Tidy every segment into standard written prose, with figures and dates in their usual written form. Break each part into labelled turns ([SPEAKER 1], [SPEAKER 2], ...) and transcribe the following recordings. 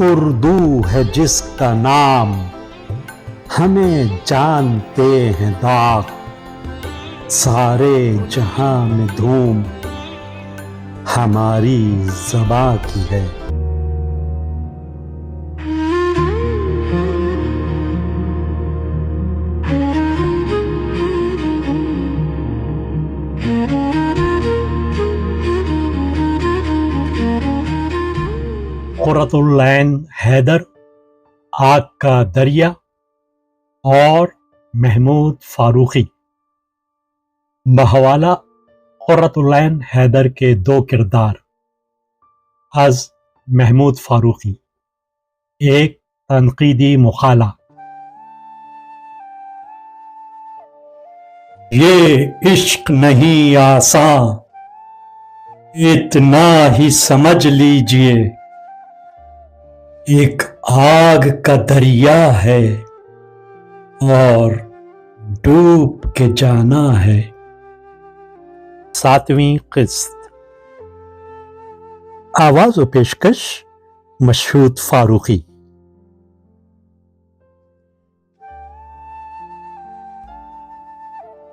[SPEAKER 1] اردو ہے جس کا نام، ہمیں جانتے ہیں داغ، سارے جہاں میں دھوم ہماری زباں کی ہے۔ قرۃ العین حیدر، آگ کا دریا اور محمود فاروقی۔ بحوالہ قرۃ العین حیدر کے دو کردار از محمود فاروقی۔ ایک تنقیدی مقالہ۔ یہ عشق نہیں آساں، اتنا ہی سمجھ لیجئے، ایک آگ کا دریا ہے اور ڈوب کے جانا ہے۔ ساتویں قسط۔ آواز و پیشکش مشہود فاروقی۔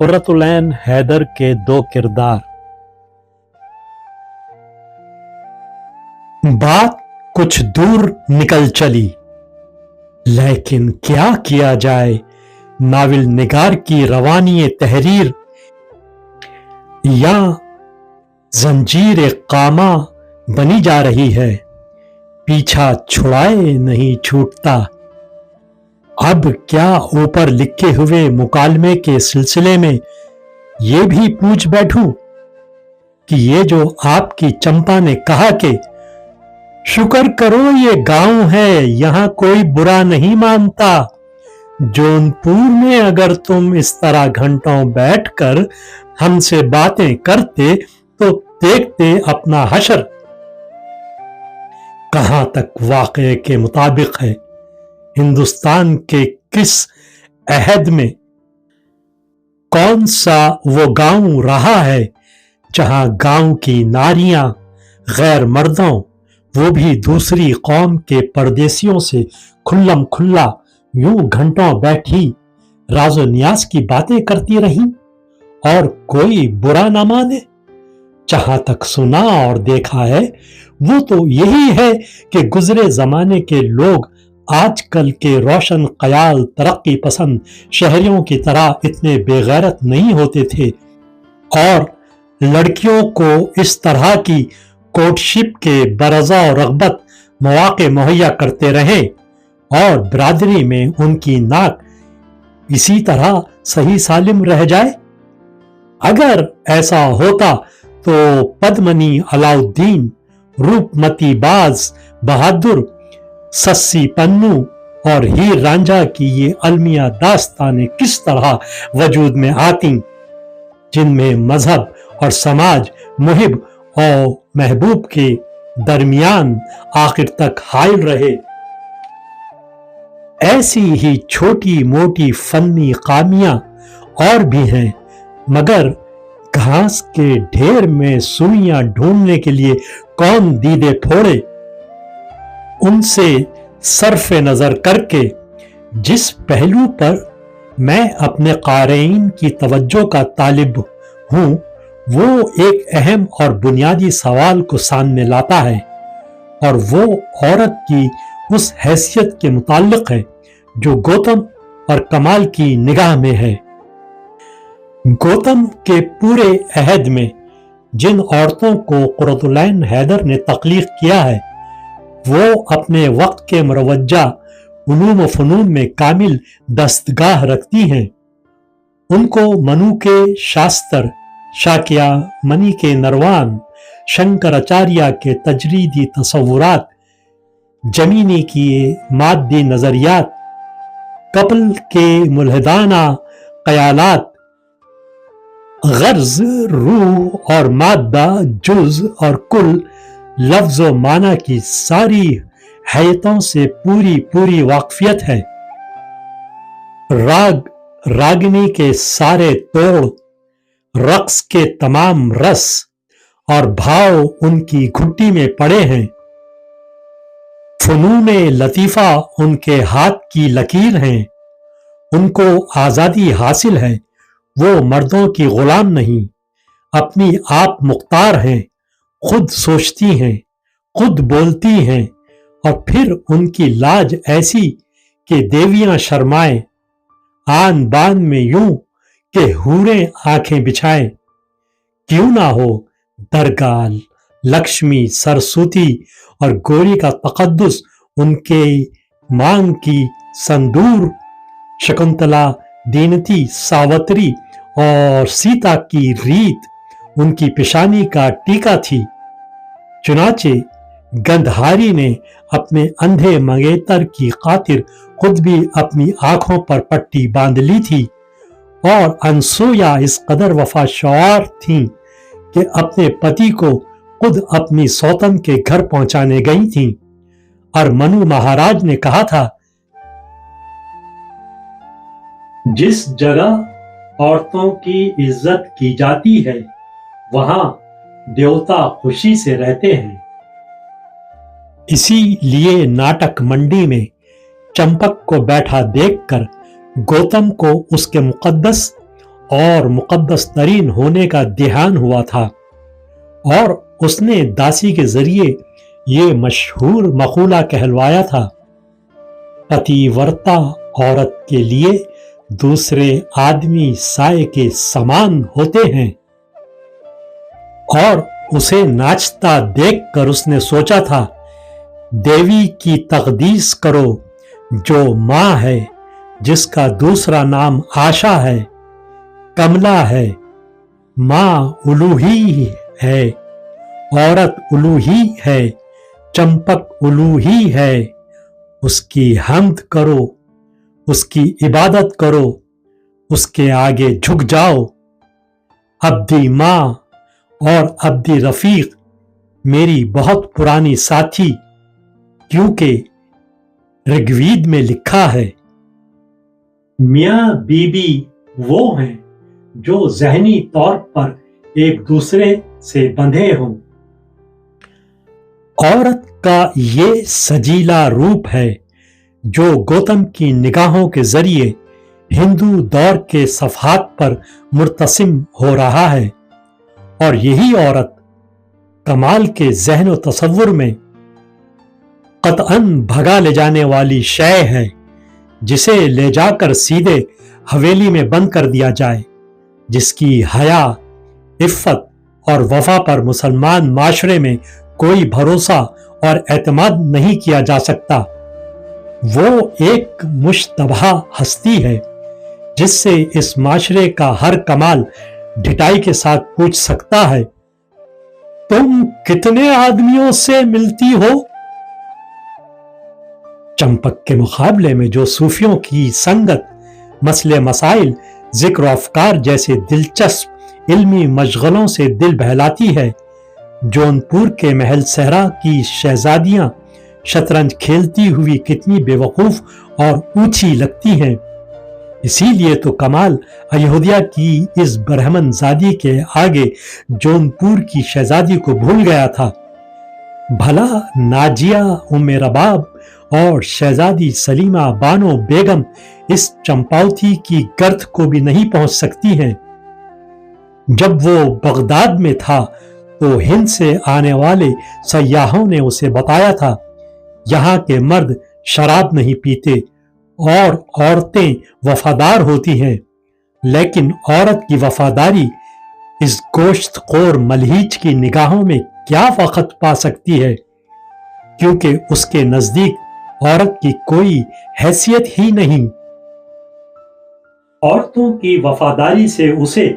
[SPEAKER 1] قرۃ العین حیدر کے دو کردار۔ بات کچھ دور نکل چلی، لیکن کیا جائے، ناول نگار کی روانی تحریر یا زنجیر قامہ بنی جا رہی ہے، پیچھا چھڑائے نہیں چھوٹتا۔ اب کیا اوپر لکھے ہوئے مکالمے کے سلسلے میں یہ بھی پوچھ بیٹھوں کہ یہ جو آپ کی چمپا نے کہا کہ شکر کرو یہ گاؤں ہے، یہاں کوئی برا نہیں مانتا، جون پور میں اگر تم اس طرح گھنٹوں بیٹھ کر ہم سے باتیں کرتے تو دیکھتے اپنا حشر کہاں تک واقعے کے مطابق ہے، ہندوستان کے کس عہد میں، کون سا وہ گاؤں رہا ہے جہاں گاؤں کی ناریاں غیر مردوں، وہ بھی دوسری قوم کے پردیسیوں سے کھلم کھلا یوں گھنٹوں بیٹھی راز و نیاز کی باتیں کرتی رہیں اور کوئی برا نہ مانے۔ جہاں تک سنا اور دیکھا ہے وہ تو یہی ہے کہ گزرے زمانے کے لوگ آج کل کے روشن خیال ترقی پسند شہریوں کی طرح اتنے بے غیرت نہیں ہوتے تھے، اور لڑکیوں کو اس طرح کی کورٹشپ کے برضا و رغبت مواقع مہیا کرتے رہے اور برادری میں ان کی ناک اسی طرح صحیح سالم رہ جائے۔ اگر ایسا ہوتا تو پدمنی علاء الدین، روپ متی باز بہادر، سسی پنو اور ہیر رانجھا کی یہ المیہ داستانیں کس طرح وجود میں آتیں، جن میں مذہب اور سماج محب اور محبوب کے درمیان آخر تک حائل رہے۔ ایسی ہی چھوٹی موٹی فنی خامیاں اور بھی ہیں، مگر گھاس کے ڈھیر میں سوئیاں ڈھونڈنے کے لیے کون دیدے پھوڑے۔ ان سے صرف نظر کر کے جس پہلو پر میں اپنے قارئین کی توجہ کا طالب ہوں، وہ ایک اہم اور بنیادی سوال کو سامنے لاتا ہے، اور وہ عورت کی اس حیثیت کے متعلق ہے جو گوتم اور کمال کی نگاہ میں ہے۔ گوتم کے پورے عہد میں جن عورتوں کو قرۃ العین حیدر نے تخلیق کیا ہے، وہ اپنے وقت کے مروجہ علوم و فنون میں کامل دستگاہ رکھتی ہیں۔ ان کو منو کے شاستر، شاکیا منی کے نروان، شنکراچاریہ کے تجریدی تصورات، جمینی کی مادی نظریات، کپل کے ملحدانہ خیالات، غرض روح اور مادہ، جز اور کل، لفظ و معنی کی ساری حیتوں سے پوری واقفیت ہے۔ راگ راگنی کے سارے توڑ، رقص کے تمام رس اور بھاؤ ان کی گھٹی میں پڑے ہیں۔ فنون لطیفہ ان کے ہاتھ کی لکیر ہیں، ان کو آزادی حاصل ہے، وہ مردوں کی غلام نہیں، اپنی آپ مختار ہیں، خود سوچتی ہیں، خود بولتی ہیں، اور پھر ان کی لاج ایسی کہ دیویاں شرمائیں، آن بان میں یوں کہ حوریں آنکھیں بچھائیں۔ کیوں نہ ہو درگال، لکشمی، سرسوتی اور گوری کا تقدس ان کے مانگ کی سندور، شکنتلا، دینتی، ساوتری اور سیتا کی ریت ان کی پیشانی کا ٹیکا تھی۔ چنانچہ گندھاری نے اپنے اندھے منگیتر کی خاطر خود بھی اپنی آنکھوں پر پٹی باندھ لی تھی، اور انسویا اس قدر وفا شعار تھیں کہ اپنے پتی کو خود اپنی سوتن کے گھر پہنچانے گئی تھیں، اور منو مہاراج نے کہا تھا، جس جگہ عورتوں کی عزت کی جاتی ہے وہاں دیوتا خوشی سے رہتے ہیں۔ اسی لیے ناٹک منڈی میں چمپک کو بیٹھا دیکھ کر گوتم کو اس کے مقدس اور مقدس ترین ہونے کا دھیان ہوا تھا، اور اس نے داسی کے ذریعے یہ مشہور مقولہ کہلوایا تھا، پتی ورتا عورت کے لیے دوسرے آدمی سائے کے سامان ہوتے ہیں۔ اور اسے ناچتا دیکھ کر اس نے سوچا تھا، دیوی کی تقدیس کرو جو ماں ہے، جس کا دوسرا نام آشا ہے، کملا ہے، ماں الوہی ہے، عورت الوہی ہے، چمپک الوہی ہے، اس کی حمد کرو، اس کی عبادت کرو، اس کے آگے جھک جاؤ۔ عبدی ماں اور عبدی رفیق میری بہت پرانی ساتھی، کیونکہ رگوید میں لکھا ہے، میاں بیوی وہ ہیں جو ذہنی طور پر ایک دوسرے سے بندھے ہوں۔ عورت کا یہ سجیلا روپ ہے جو گوتم کی نگاہوں کے ذریعے ہندو دور کے صفحات پر مرتسم ہو رہا ہے، اور یہی عورت کمال کے ذہن و تصور میں قطعاً بھگا لے جانے والی شے ہے، جسے لے جا کر سیدھے حویلی میں بند کر دیا جائے، جس کی حیا، عفت اور وفا پر مسلمان معاشرے میں کوئی بھروسہ اور اعتماد نہیں کیا جا سکتا۔ وہ ایک مشتبہ ہستی ہے جس سے اس معاشرے کا ہر کمال ڈھٹائی کے ساتھ پوچھ سکتا ہے، تم کتنے آدمیوں سے ملتی ہو؟ چمپک کے مقابلے میں جو صوفیوں کی سنگت مسئلے مسائل، ذکر و افکار جیسے دلچسپ علمی مشغلوں سے دل بہلاتی ہے، جونپور کے محل صحرا کی شہزادیاں شطرنج کھیلتی ہوئی کتنی بے وقوف اور اونچی لگتی ہیں، اسی لیے تو کمال ایودھیا کی اس برہمن زادی کے آگے جونپور کی شہزادی کو بھول گیا تھا۔ بھلا ناجیہ ام رباب اور شہزادی سلیمہ بانو بیگم اس چمپاوتھی کی گرد کو بھی نہیں پہنچ سکتی ہیں۔ جب وہ بغداد میں تھا تو ہند سے آنے والے سیاحوں نے اسے بتایا تھا، یہاں کے مرد شراب نہیں پیتے اور عورتیں وفادار ہوتی ہیں، لیکن عورت کی وفاداری اس گوشت خور ملہیچ کی نگاہوں میں کیا وقت پا سکتی ہے، کیونکہ اس کے نزدیک عورت کی کوئی حیثیت ہی نہیں۔ عورتوں کی وفاداری سے اسے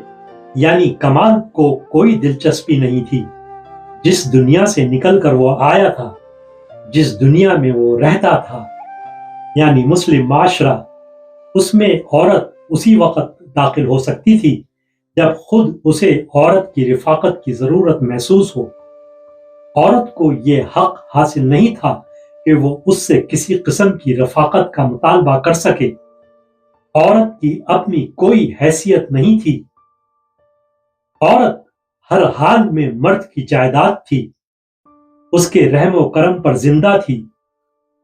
[SPEAKER 1] یعنی کمال کو کوئی دلچسپی نہیں تھی۔ جس دنیا سے نکل کر وہ آیا تھا، جس دنیا میں وہ رہتا تھا، یعنی مسلم معاشرہ، اس میں عورت اسی وقت داخل ہو سکتی تھی جب خود اسے عورت کی رفاقت کی ضرورت محسوس ہو۔ عورت کو یہ حق حاصل نہیں تھا کہ وہ اس سے کسی قسم کی رفاقت کا مطالبہ کر سکے۔ عورت کی اپنی کوئی حیثیت نہیں تھی۔ عورت ہر حال میں مرد کی جائیداد تھی، اس کے رحم و کرم پر زندہ تھی،